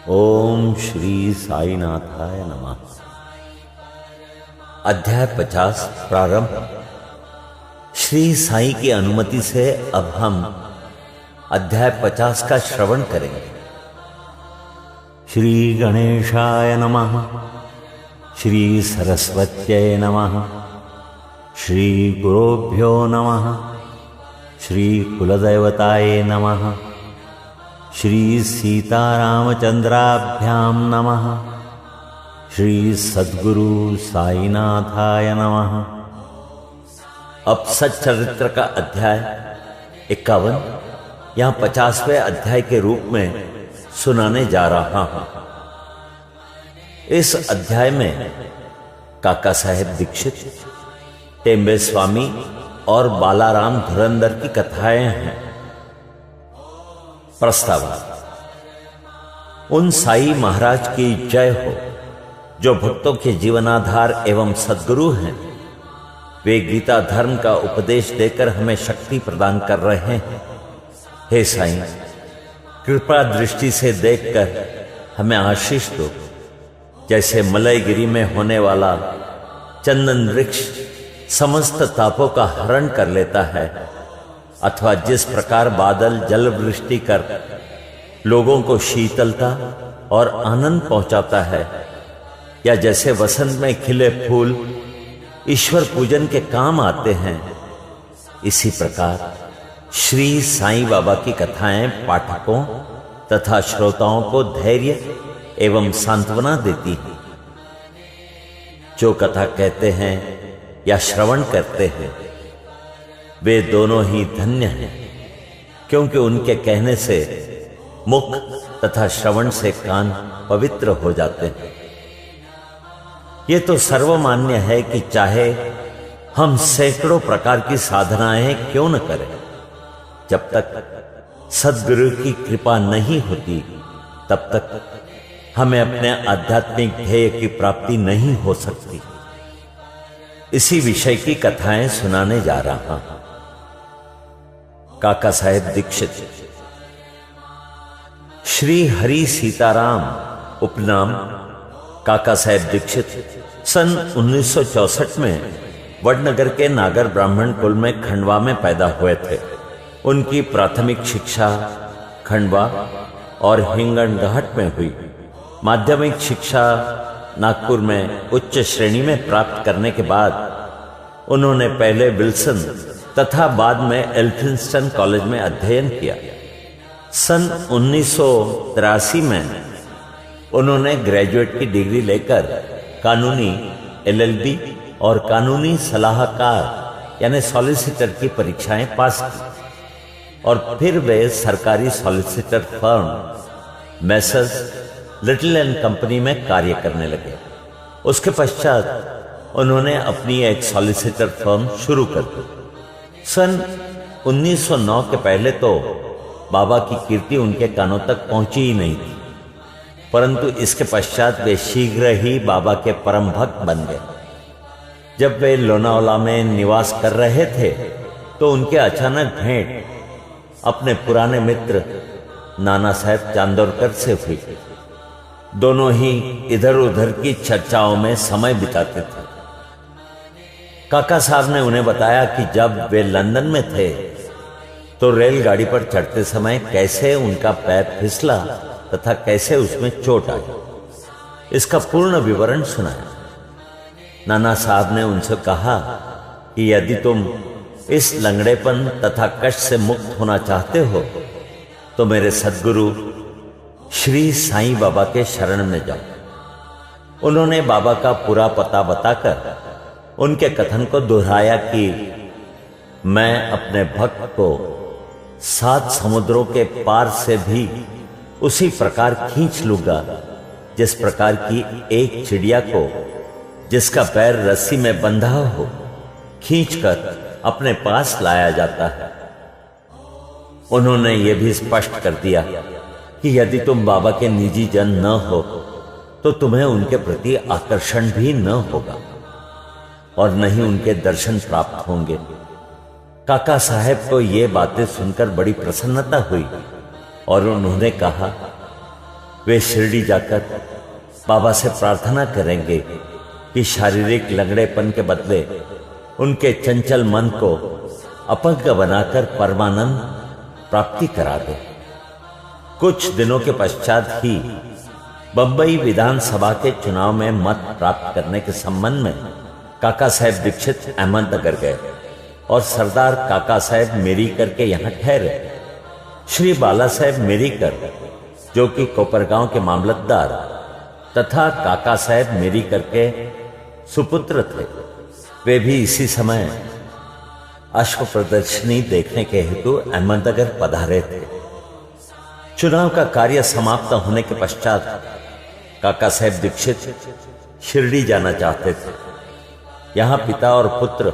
ओम श्री साईनाथाय नमः। अध्याय 50 प्रारंभ। श्री साईं की अनुमति से अब हम अध्याय 50 का श्रवण करेंगे। श्री गणेशाय नमः। श्री सरस्वत्यै नमः। श्री गुरुभ्यो नमः। श्री कुलदेवताय नमः। श्री सीतारामचंद्राभ्याम नमः। श्री सद्गुरु साईनाथाय नमः। अब सच्चरित्र का अध्याय 51 यहां 50वें अध्याय के रूप में सुनाने जा रहा हूं। इस अध्याय में काका साहेब दीक्षित, टेम्बे स्वामी और बालाराम धुरंधर की कथाएं हैं। प्रस्तावना। उन साई महाराज की जय हो जो भक्तों के जीवनाधार एवं सद्गुरु हैं। वे गीता धर्म का उपदेश देकर हमें शक्ति प्रदान कर रहे हैं। हे साईं, कृपा दृष्टि से देखकर हमें आशीष दो। जैसे मलयगिरी में होने वाला चंदन वृक्ष समस्त तापों का हरण कर लेता है, अथवा जिस प्रकार बादल जल वृष्टि कर लोगों को शीतलता और आनंद पहुंचाता है, या जैसे वसंत में खिले फूल ईश्वर पूजन के काम आते हैं, इसी प्रकार श्री साईं बाबा की कथाएं पाठकों तथा श्रोताओं को धैर्य एवं सांत्वना देती हैं। जो कथा कहते हैं या श्रवण करते हैं, वे दोनों ही धन्य हैं, क्योंकि उनके कहने से मुख तथा श्रवण से कान पवित्र हो जाते हैं। ये तो सर्वमान्य है कि चाहे हम सैकड़ों प्रकार की साधनाएं क्यों न करें, जब तक सद्गुरु की कृपा नहीं होती तब तक हमें अपने आध्यात्मिक ध्येय की प्राप्ति नहीं हो सकती। इसी विषय की कथाएं सुनाने जा रहा हूं। काका साहेब दीक्षित। श्री हरि सीताराम उपनाम काका साहेब दीक्षित सन 1964 में वडनगर के नागर ब्राह्मण कुल में खंडवा में पैदा हुए थे। उनकी प्राथमिक शिक्षा खंडवा और हिंगणघाट में हुई। माध्यमिक शिक्षा नागपुर में उच्च श्रेणी में प्राप्त करने के बाद उन्होंने पहले विल्सन तथा बाद में एल्फिंस्टन कॉलेज में अध्ययन किया। सन 1983 में उन्होंने ग्रेजुएट की डिग्री लेकर कानूनी LLB और कानूनी सलाहकार यानी सॉलिसिटर की परीक्षाएं पास की और फिर वे सरकारी solicitor firm Messrs little and company में कार्य करने लगे। उसके पश्चात उन्होंने अपनी एक सॉलिसिटर फर्म शुरू कर दी। सन 1909 के पहले तो बाबा की कीर्ति उनके कानों तक पहुंची ही नहीं थी, परंतु इसके पश्चात वे शीघ्र ही बाबा के परम भक्त बन गए। जब वे लोनावाला में निवास कर रहे थे तो उनके अचानक भेंट अपने पुराने मित्र नाना साहेब चांदोरकर से हुई। दोनों ही इधर उधर की चर्चाओं में समय बिताते थे। काका साहब ने उन्हें बताया कि जब वे लंदन में थे तो रेलगाड़ी पर चढ़ते समय कैसे उनका पैर फिसला तथा कैसे उसमें चोट आई। इसका पूर्ण विवरण सुनाया। नाना साहब ने उनसे कहा कि यदि तुम इस लंगड़ेपन तथा कष्ट से मुक्त होना चाहते हो तो मेरे सद्गुरु श्री साईं बाबा के शरण में जाओ। उन्होंने बाबा का पूरा पता बताकर उनके कथन को दोहराया कि मैं अपने भक्त को 7 समुद्रों के पार से भी उसी प्रकार खींच लूंगा जिस प्रकार की एक चिड़िया को जिसका पैर रस्सी में बंधा हो खींचकर अपने पास लाया जाता है। उन्होंने ये भी स्पष्ट कर दिया कि यदि तुम बाबा के निजी जन न हो तो तुम्हें उनके प्रति आकर्षण भी न होगा और न ही उनके दर्शन प्राप्त होंगे। काका साहेब को ये बातें सुनकर बड़ी प्रसन्नता हुई और उन्होंने कहा वे शिरडी जाकर बाबा से प्रार्थना करेंगे कि शारीरिक लंगड़ेपन के बदले उनके चंचल मन को अपंग बनाकर परमानंद प्राप्ति करा दे। कुछ दिनों के पश्चात ही बंबई विधानसभा के चुनाव में मत प्राप्त करने के संबंध में काका साहेब दीक्षित अहमदनगर गए और सरदार काका साहेब मेरीकर के यहाँ ठहरे। श्री बाला साहेब मेरीकर, जो कि कोपरगांव के मामलतदार तथा काका साहेब मेरीकर के सुपुत्र थे, वे भी इसी समय अश्व प्रदर्शनी देखने के हेतु अहमदनगर पधारे थे। चुनाव का कार्य समाप्त होने के पश्चात काका साहेब दीक्षित शिरडी जाना चाहते थे। यहां पिता और पुत्र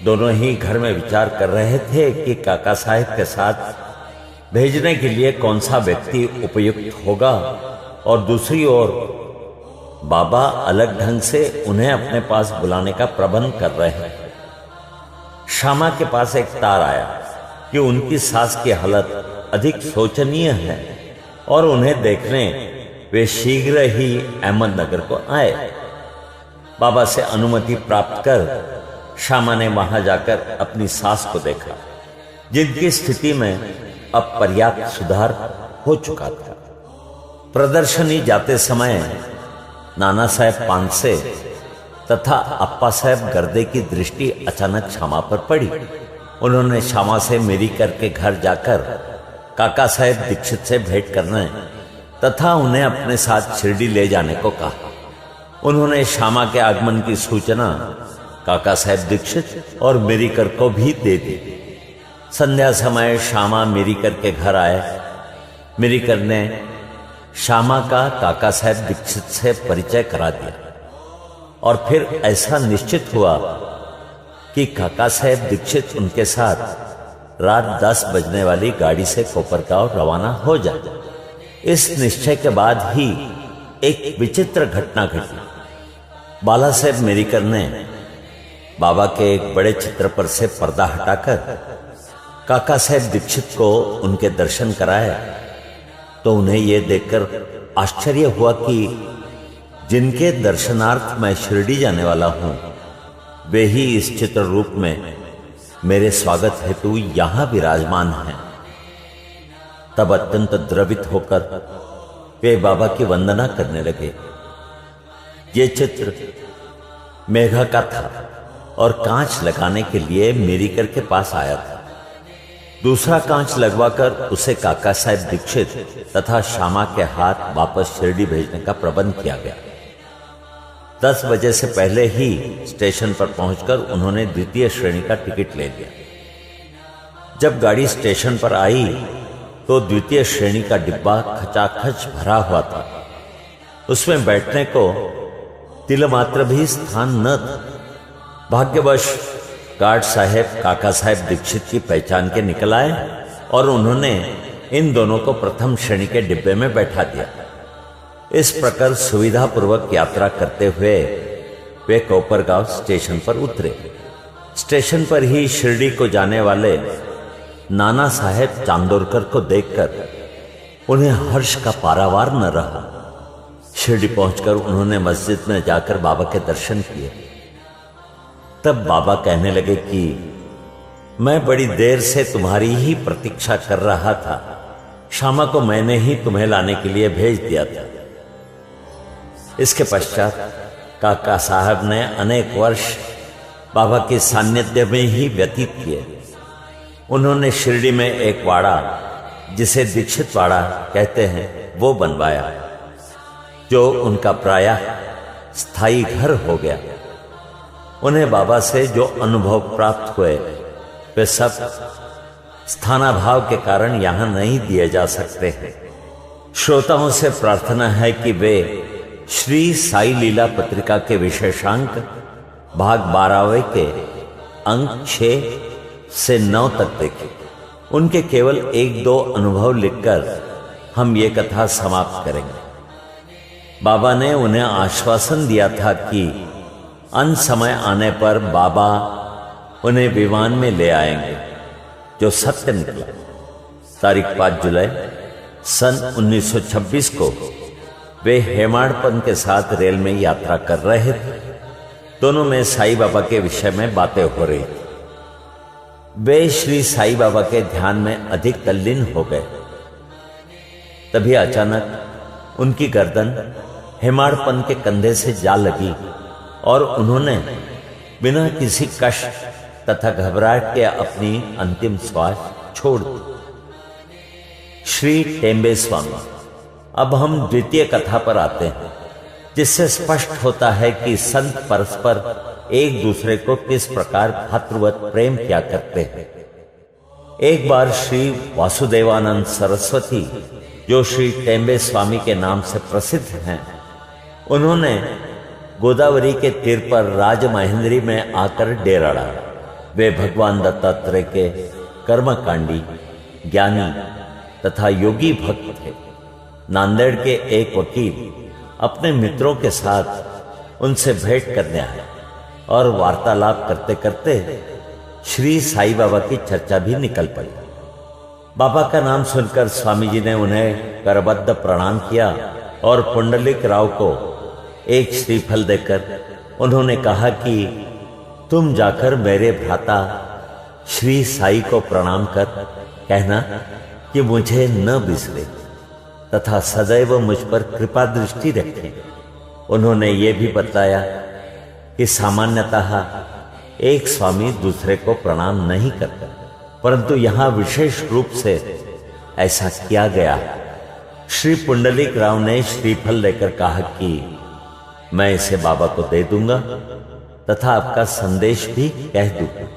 दोनों ही घर में विचार कर रहे थे कि काका साहेब के साथ भेजने के लिए कौन सा व्यक्ति उपयुक्त होगा, और दूसरी ओर बाबा अलग ढंग से उन्हें अपने पास बुलाने का प्रबंध कर रहे हैं। श्यामा के पास एक तार आया कि उनकी सास की हालत अधिक शोचनीय है और उन्हें देखने वे शीघ्र ही अहमदनगर को आए। बाबा से अनुमति प्राप्त कर श्यामा ने वहां जाकर अपनी सास को देखा, जिनकी स्थिति में अब पर्याप्त सुधार हो चुका था। प्रदर्शनी जाते समय नाना साहेब पानसे तथा अप्पा साहेब गर्दे की दृष्टि अचानक श्यामा पर पड़ी। उन्होंने श्यामा से मेरीकर के घर जाकर काका साहेब दीक्षित से भेंट करने तथा उन्हें अपने साथ शिरडी ले जाने को कहा। उन्होंने श्यामा के आगमन की सूचना काका साहेब दीक्षित और मेरीकर को भी दे दी। संध्या समय श्यामा मेरीकर के घर आए। मेरीकर ने श्यामा का काका साहेब दीक्षित से परिचय करा दिया और फिर ऐसा निश्चित हुआ कि काका साहेब दीक्षित उनके साथ रात 10 बजने वाली गाड़ी से कोपरगांव रवाना हो जाए। इस निश्चय के बाद ही एक विचित्र घटना घटी। बाला साहेब मेरीकर ने बाबा के एक बड़े चित्र पर से पर्दा हटाकर काका साहेब दीक्षित को उनके दर्शन कराए, तो उन्हें यह देखकर आश्चर्य हुआ कि जिनके दर्शनार्थ मैं शिरडी जाने वाला हूं, वे ही इस चित्र रूप में मेरे स्वागत हेतु यहां विराजमान हैं। तब अत्यंत द्रवित होकर वे बाबा की वंदना करने लगे। ये चित्र मेघा का था और कांच लगाने के लिए मेरीकर के पास आया था। दूसरा कांच लगवाकर उसे काका साहेब दीक्षित तथा श्यामा के हाथ वापस शिरडी भेजने का प्रबंध किया गया। 10 बजे से पहले ही स्टेशन पर पहुंचकर उन्होंने द्वितीय श्रेणी का टिकट ले लिया। जब गाड़ी स्टेशन पर आई तो द्वितीय श्रेणी का डिब्बा खचाखच भरा हुआ था। उसमें बैठने को तिलमात्र भी स्थान न था। भाग्यवश गार्ड साहेब काका साहेब दीक्षित की पहचान के निकल आए और उन्होंने इन दोनों को प्रथम श्रेणी के डिब्बे में बैठा दिया। इस प्रकार सुविधापूर्वक यात्रा करते हुए वे कोपरगांव स्टेशन पर उतरे। स्टेशन पर ही शिरडी को जाने वाले नाना साहेब चांदोरकर को देखकर उन्हें हर्ष का पारावार न रहा। शिरडी पहुंचकर उन्होंने मस्जिद में जाकर बाबा के दर्शन किए। तब बाबा कहने लगे कि मैं बड़ी देर से तुम्हारी ही प्रतीक्षा कर रहा था। श्यामा को मैंने ही तुम्हें लाने के लिए भेज दिया था। इसके पश्चात काका साहब ने अनेक वर्ष बाबा के सान्निध्य में ही व्यतीत किए। उन्होंने शिरडी में एक वाड़ा, जिसे दीक्षित वाड़ा कहते हैं, वो बनवाया, जो उनका प्रायः स्थायी घर हो गया। उन्हें बाबा से जो अनुभव प्राप्त हुए वे सब स्थानाभाव के कारण यहां नहीं दिए जा सकते हैं। श्रोताओं से प्रार्थना है कि वे श्री साई लीला पत्रिका के विशेषांक भाग 12वें के अंक 6 से 9 तक देखें। उनके केवल 1-2 अनुभव लिखकर हम ये कथा समाप्त करेंगे। बाबा ने उन्हें आश्वासन दिया था कि अंत समय आने पर बाबा उन्हें विमान में ले आएंगे, जो सत्य निकला। तारीख 5 जुलाई सन 1926 को वे हेमाड़पंत के साथ रेल में यात्रा कर रहे थे। दोनों में साईं बाबा के विषय में बातें हो रही थी। वे श्री साईं बाबा के ध्यान में अधिक तल्लीन हो गए। तभी अचानक उनकी गर्दन हेमाड़पंत के कंधे से जा लगी और उन्होंने बिना किसी कष्ट तथा घबराहट के अपनी अंतिम श्वास छोड़ दी। श्री टेम्बे स्वामी। अब हम द्वितीय कथा पर आते हैं, जिससे स्पष्ट होता है कि संत परस्पर एक दूसरे को किस प्रकार भातृवत प्रेम किया करते हैं। एक बार श्री वासुदेवानंद सरस्वती, जो श्री टेम्बे स्वामी के नाम से प्रसिद्ध हैं, उन्होंने गोदावरी के तीर पर राजमहेंद्री में आकर डेरा डाला। वे भगवान दत्तात्रेय के कर्मकांडी, ज्ञानी तथा योगी भक्त थे। नांदेड़ के एक वकील अपने मित्रों के साथ उनसे भेंट करने आए और वार्तालाप करते करते श्री साईं बाबा की चर्चा भी निकल पड़ी। बाबा का नाम सुनकर स्वामी जी ने उन्हें करबद्ध प्रणाम किया और पुंडलिक राव को एक श्रीफल देकर उन्होंने कहा कि तुम जाकर मेरे भ्राता श्री साईं को प्रणाम कर कहना कि मुझे न बिसरे तथा सदैव मुझ पर कृपा दृष्टि रखें। उन्होंने ये भी बताया कि सामान्यतः एक स्वामी दूसरे को प्रणाम नहीं करता, परंतु यहां विशेष रूप से ऐसा किया गया। श्री पुंडलिक राव ने श्रीफल लेकर कहा कि मैं इसे बाबा को दे दूंगा तथा आपका संदेश भी कह दूंगा।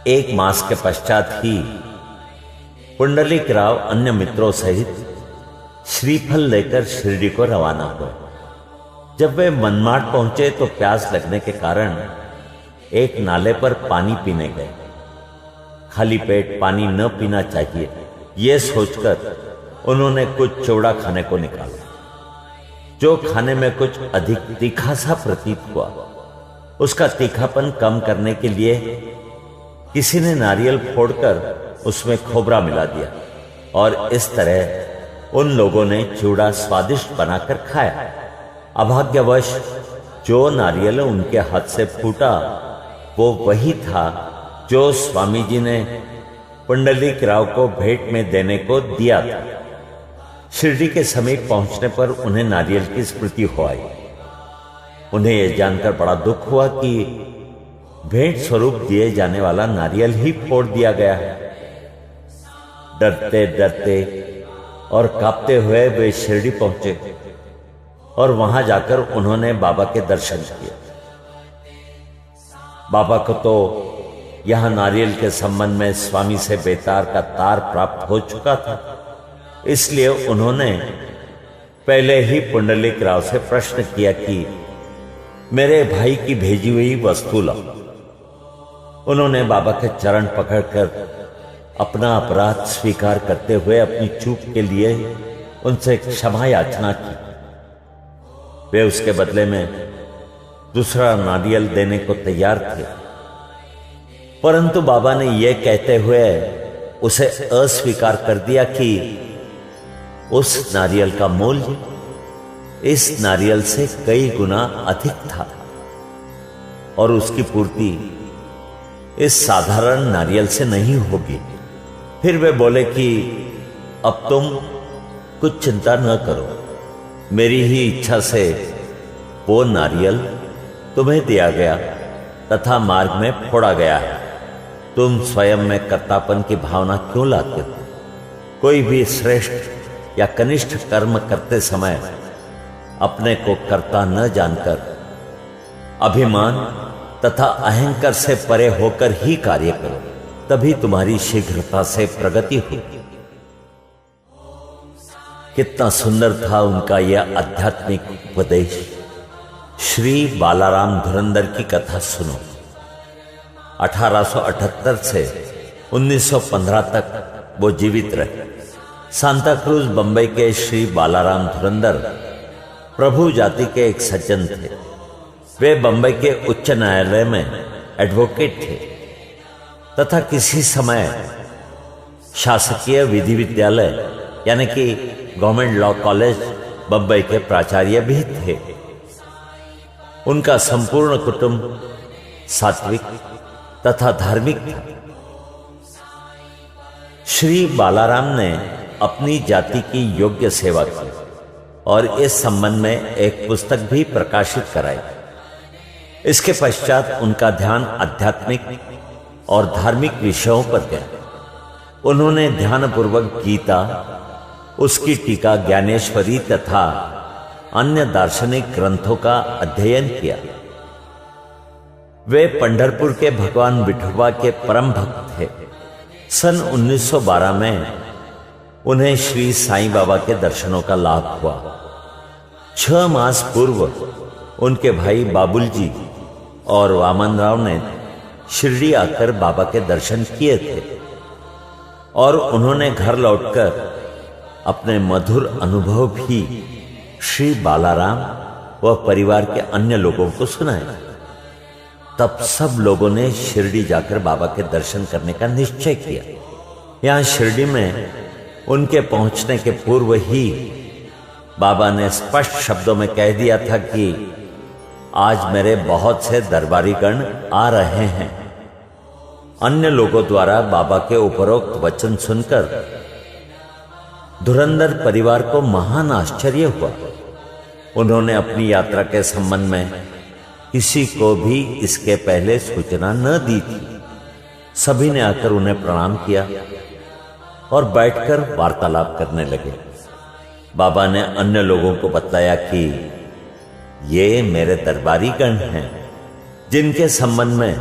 एक मास के पश्चात ही पुंडलिक राव अन्य मित्रों सहित श्रीफल लेकर शिरडी को रवाना हुए। जब वे मनमाड पहुंचे तो प्यास लगने के कारण एक नाले पर पानी पीने गए। खाली पेट पानी न पीना चाहिए, यह सोचकर उन्होंने कुछ चौड़ा खाने को निकाला, जो खाने में कुछ अधिक तीखा सा प्रतीत हुआ। उसका तीखापन कम करने के लिए किसी ने नारियल फोड़कर उसमें खोबरा मिला दिया और इस तरह उन लोगों ने चूड़ा स्वादिष्ट बनाकर खाया। अभाग्यवश जो नारियल उनके हाथ से फूटा वो वही था जो स्वामी जी ने पुंडलिक राव को भेंट में देने को दिया था। शिरडी के समीप पहुंचने पर उन्हें नारियल की स्मृति हो आई। उन्हें यह जानकर बड़ा दुख हुआ कि भेंट स्वरूप दिए जाने वाला नारियल ही फोड़ दिया गया है। डरते डरते और कांपते हुए वे शिरडी पहुंचे और वहां जाकर उन्होंने बाबा के दर्शन किए। बाबा को तो यह नारियल के संबंध में स्वामी से बेतार का तार प्राप्त हो चुका था, इसलिए उन्होंने पहले ही पुंडलिक राव से प्रश्न किया कि मेरे भाई की भेजी हुई वस्तु लाओ। उन्होंने बाबा के चरण पकड़कर अपना अपराध स्वीकार करते हुए अपनी चूक के लिए उनसे क्षमा याचना की। वे उसके बदले में दूसरा नारियल देने को तैयार थे, परंतु बाबा ने यह कहते हुए उसे अस्वीकार कर दिया कि उस नारियल का मूल्य इस नारियल से कई गुना अधिक था और उसकी पूर्ति इस साधारण नारियल से नहीं होगी। फिर वे बोले कि अब तुम कुछ चिंता न करो, मेरी ही इच्छा से वो नारियल तुम्हें दिया गया तथा मार्ग में फोड़ा गया है। तुम स्वयं में कर्तापन की भावना क्यों लाते हो? कोई भी श्रेष्ठ या कनिष्ठ कर्म करते समय अपने को कर्ता न जानकर अभिमान तथा अहंकार से परे होकर ही कार्य करो, तभी तुम्हारी शीघ्रता से प्रगति होगी। कितना सुंदर था उनका यह आध्यात्मिक उपदेश। श्री बालाराम धुरंधर की कथा सुनो। 1878 से 1915 तक वो जीवित रहे। सांता क्रूज बंबई के श्री बालाराम धुरंधर प्रभु जाति के एक सज्जन थे। वे बंबई के उच्च न्यायालय में एडवोकेट थे तथा किसी समय शासकीय विधि विद्यालय यानी कि गवर्नमेंट लॉ कॉलेज बम्बई के प्राचार्य भी थे। उनका संपूर्ण कुटुंब सात्विक तथा धार्मिक था। श्री बालाराम ने अपनी जाति की योग्य सेवा की और इस संबंध में एक पुस्तक भी प्रकाशित कराई। इसके पश्चात उनका ध्यान आध्यात्मिक और धार्मिक विषयों पर गया। उन्होंने ध्यानपूर्वक गीता, उसकी टीका ज्ञानेश्वरी तथा अन्य दार्शनिक ग्रंथों का अध्ययन किया। वे पंढरपुर के भगवान विठोबा के परम भक्त थे। सन 1912 में उन्हें श्री साईं बाबा के दर्शनों का लाभ हुआ। 6 मास पूर्व उनके भाई बाबुल जी और वामन राव ने शिरडी आकर बाबा के दर्शन किए थे और उन्होंने घर लौटकर अपने मधुर अनुभव भी श्री बालाराम व परिवार के अन्य लोगों को सुनाए। तब सब लोगों ने शिरडी जाकर बाबा के दर्शन करने का निश्चय किया। यहां शिरडी में उनके पहुंचने के पूर्व ही बाबा ने स्पष्ट शब्दों में कह दिया था कि आज मेरे बहुत से दरबारी गण आ रहे हैं। अन्य लोगों द्वारा बाबा के उपरोक्त वचन सुनकर धुरंधर परिवार को महान आश्चर्य हुआ। उन्होंने अपनी यात्रा के संबंध में किसी को भी इसके पहले सूचना न दी थी। सभी ने आकर उन्हें प्रणाम किया और बैठकर वार्तालाप करने लगे। बाबा ने अन्य लोगों को बताया कि ये मेरे दरबारी गण हैं, जिनके संबंध में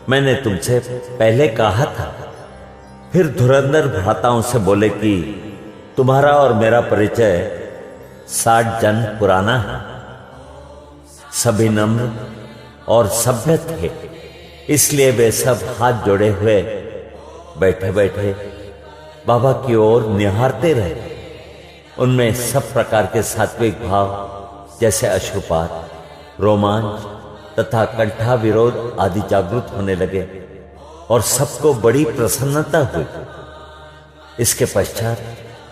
मैंने तुमसे पहले कहा था। फिर धुरंधर भ्राताओं से बोले कि तुम्हारा और मेरा परिचय 60 जन पुराना है। सभी नम्र और सभ्य थे, इसलिए वे सब हाथ जोड़े हुए बैठे बैठे बाबा की ओर निहारते रहे। उनमें सब प्रकार के सात्विक भाव जैसे अश्रुपात, रोमांच तथा कंठा विरोध आदि जागृत होने लगे और सबको बड़ी प्रसन्नता हुई। इसके पश्चात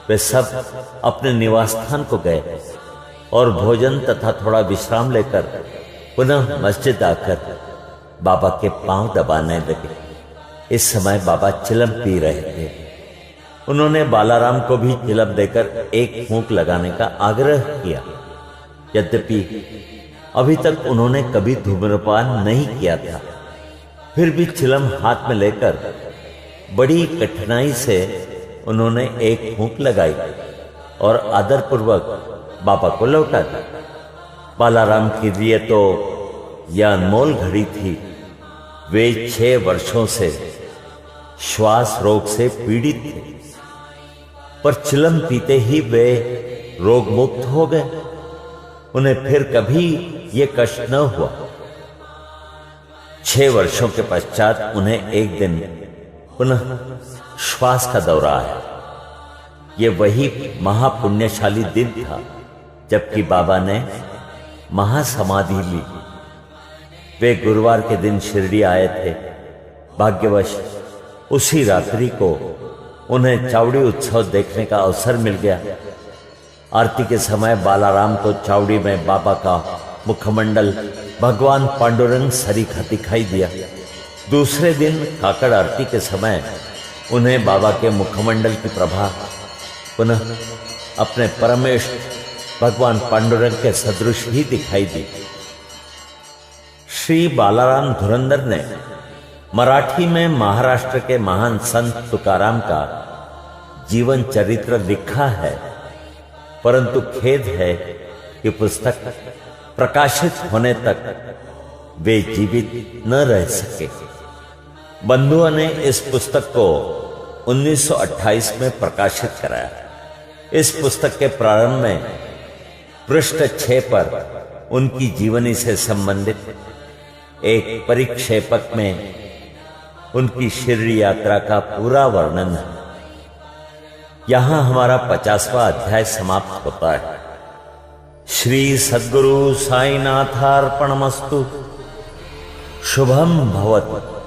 वे सब अपने निवास स्थान को गए और भोजन तथा थोड़ा विश्राम लेकर पुनः मस्जिद आकर बाबा के पांव दबाने लगे। इस समय बाबा चिलम पी रहे थे। उन्होंने बालाराम को भी चिलम देकर एक फूंक लगाने का आग्रह किया। यद्यपि अभी तक उन्होंने कभी धूम्रपान नहीं किया था, फिर भी चिलम हाथ में लेकर बड़ी कठिनाई से उन्होंने एक फूंक लगाई और आदरपूर्वक बाबा को लौटा दी। बालाराम के लिए तो यह अनमोल घड़ी थी। वे 6 वर्षों से श्वास रोग से पीड़ित थे, पर चिलम पीते ही वे रोग मुक्त हो गए। उन्हें फिर कभी ये कष्ट न हुआ। 6 वर्षों के पश्चात उन्हें एक दिन पुनः श्वास का दौरा आया। ये वही महापुण्यशाली दिन था जबकि बाबा ने महासमाधि ली। वे गुरुवार के दिन शिरडी आए थे। भाग्यवश उसी रात्रि को उन्हें चावड़ी उत्सव देखने का अवसर मिल गया। आरती के समय बालाराम को चावड़ी में बाबा का मुखमंडल भगवान पांडुरंग सरीखा दिखाई दिया। दूसरे दिन काकड़ आरती के समय उन्हें बाबा के मुखमंडल की प्रभा पुनः अपने परमेष्ठ भगवान पांडुरंग के सदृश ही दिखाई दी। श्री बालाराम धुरंधर ने मराठी में महाराष्ट्र के महान संत तुकाराम का जीवन चरित्र लिखा है, परंतु खेद है कि पुस्तक प्रकाशित होने तक वे जीवित न रह सके। बंधुओं ने इस पुस्तक को 1928 में प्रकाशित कराया। इस पुस्तक के प्रारंभ में पृष्ठ 6 पर उनकी जीवनी से संबंधित एक परिक्षेपक में उनकी शिरडी यात्रा का पूरा वर्णन है। यहां हमारा 50वां अध्याय समाप्त होता है। श्री सद्गुरु साईनाथार्पणमस्तु। शुभम भवतु।